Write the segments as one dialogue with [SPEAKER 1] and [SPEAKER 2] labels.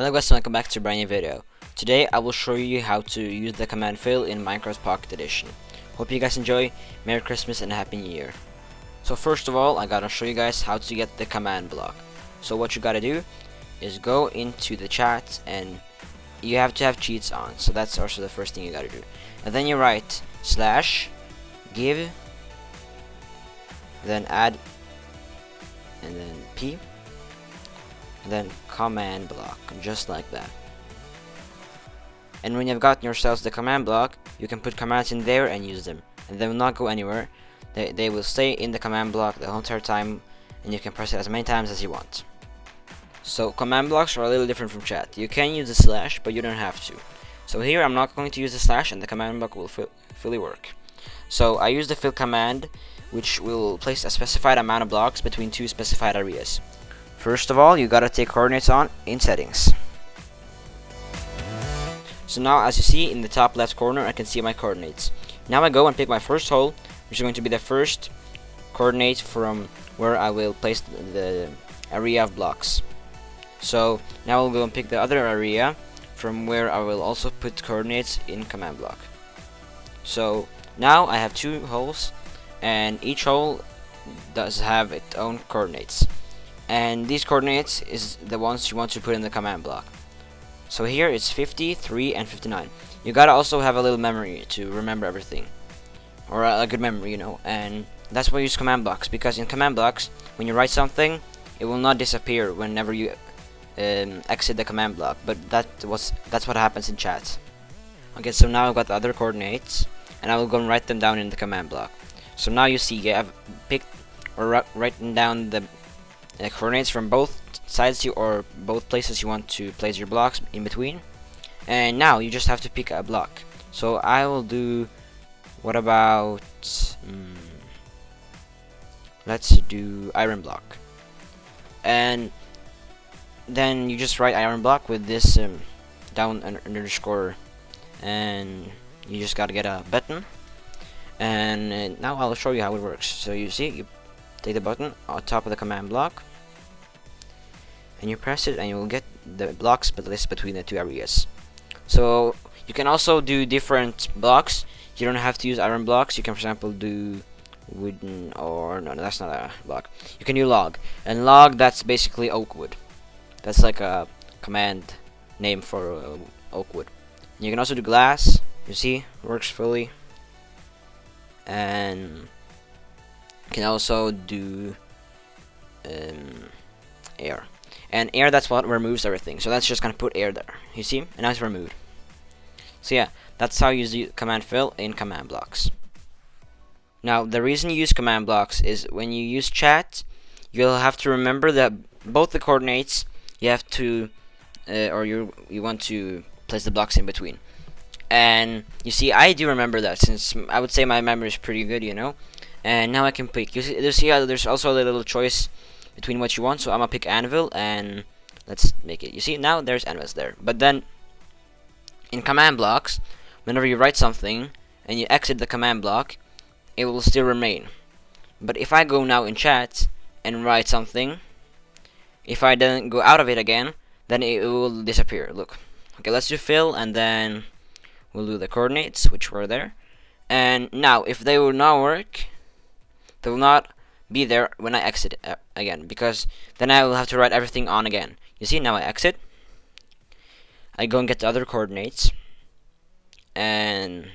[SPEAKER 1] Hello guys, welcome back to a brand new video. Today I will show you how to use the command fill in Minecraft Pocket Edition. Hope you guys enjoy. Merry Christmas and Happy New Year. So first of all, I gotta show you guys how to get the command block. So what you gotta do is go into the chat, and you have to have cheats on. So that's also the first thing you gotta do. And then you write /give, then add, and then p, and then command block, just like that. And when you've gotten yourselves the command block, you can put commands in there and use them, and they will not go anywhere. They will stay in the command block the whole entire time, and you can press it as many times as you want. So command blocks are a little different from chat. You can use the slash, but you don't have to. So here I'm not going to use the slash, and the command block will fully work. So I use the fill command, which will place a specified amount of blocks between two specified areas. First of all, you gotta take coordinates on in settings. So now, as you see in the top left corner, I can see my coordinates. Now I go and pick my first hole, which is going to be the first coordinate from where I will place the area of blocks. So now I'll go and pick the other area from where I will also put coordinates in command block. So now I have two holes, and each hole does have its own coordinates. And these coordinates is the ones you want to put in the command block. So here it's 50, 3, and 59. You gotta also have a little memory to remember everything, or a good memory, you know. And that's why you use command blocks, because in command blocks, when you write something, it will not disappear whenever you exit the command block. But that's what happens in chat. Okay, so now I've got the other coordinates, and I will go and write them down in the command block. So now you see I've picked or written down the coordinates from both sides or both places you want to place your blocks in between. And now you just have to pick a block. So I will do, what about let's do iron block. And then you just write iron block with this down underscore, and you just gotta get a button. And now I'll show you how it works. So you see, you take the button on top of the command block, and you press it, and you will get the blocks list between the two areas. So you can also do different blocks. You don't have to use iron blocks. You can, for example, do wooden, or no, that's not a block. You can do log, and log, that's basically oak wood. That's like a command name for oak wood. You can also do glass. You see, works fully. And you can also do air. And air, that's what removes everything. So that's just gonna put air there. You see? And now it's removed. So yeah, that's how you use command fill in command blocks. Now the reason you use command blocks is when you use chat, you'll have to remember that both the coordinates you have to you want to place the blocks in between. And you see, I do remember that, since I would say my memory is pretty good, you know. And now I can pick. You see how there's also a little choice between what you want. So I'm gonna pick anvil, and let's make it. You see, now there's anvils there. But then in command blocks, whenever you write something and you exit the command block, it will still remain. But if I go now in chat and write something, if I then go out of it again, then it will disappear. Look. Okay, let's do fill, and then we'll do the coordinates, which were there. And now, if they will not work, they will not be there when I exit it again, because then I will have to write everything on again. You see, now I exit. I go and get the other coordinates. And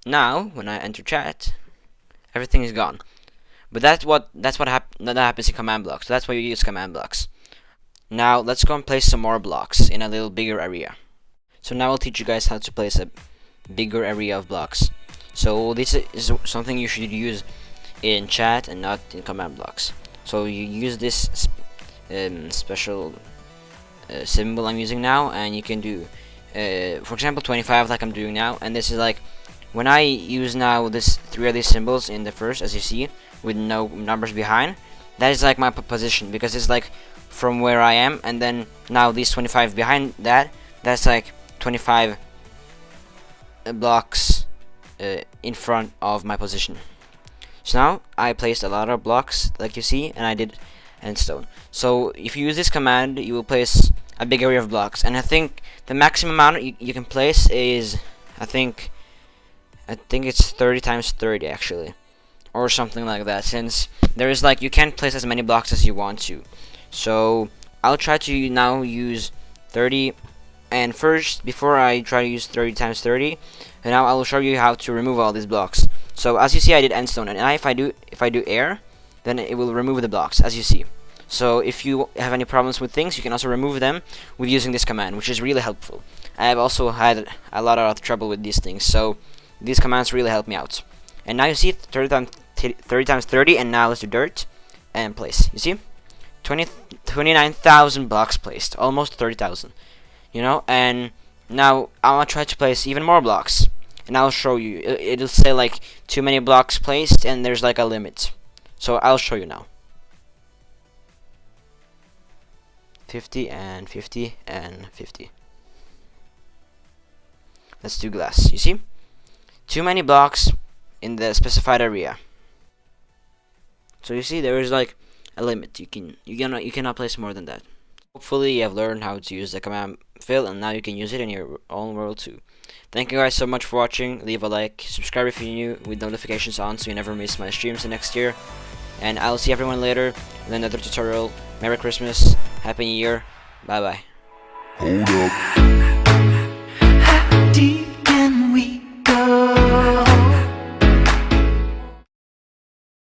[SPEAKER 1] now, when I enter chat, everything is gone. But that happens in command blocks. So that's why you use command blocks. Now, let's go and place some more blocks in a little bigger area. So now I'll teach you guys how to place a bigger area of blocks. So this is something you should use in chat and not in command blocks. So you use this special symbol I'm using now, and you can do for example 25, like I'm doing now. And this is like, when I use now this 3 of these symbols in the first, as you see, with no numbers behind, that is like my position, because it's like from where I am, and then now these 25 behind that, that's like 25 blocks in front of my position. So now I placed a lot of blocks, like you see, and I did endstone. So if you use this command, you will place a big area of blocks. And I think the maximum amount you can place is, I think it's 30 times 30 actually, or something like that, since there is like, you can't place as many blocks as you want to. So I'll try to now use 30, and first, before I try to use 30 times 30, and now I will show you how to remove all these blocks. So as you see, I did endstone, and now if I do air, then it will remove the blocks, as you see. So if you have any problems with things, you can also remove them with using this command, which is really helpful. I have also had a lot of trouble with these things, so these commands really help me out. And now you see 30 times 30, and now let's do dirt and place. You see, 29,000 blocks placed, almost 30,000. You know, and now I'm gonna try to place even more blocks, and I'll show you. It'll say like too many blocks placed, and there's like a limit. So I'll show you now. 50 and 50 and 50. Let's do glass. You see, too many blocks in the specified area. So you see, there is like a limit. You cannot place more than that. Hopefully you have learned how to use the command fill, and now you can use it in your own world too. Thank you guys so much for watching. Leave a like, subscribe if you're new with notifications on so you never miss my streams the next year. And I'll see everyone later in another tutorial. Merry Christmas, Happy New Year, bye bye.
[SPEAKER 2] Hold up.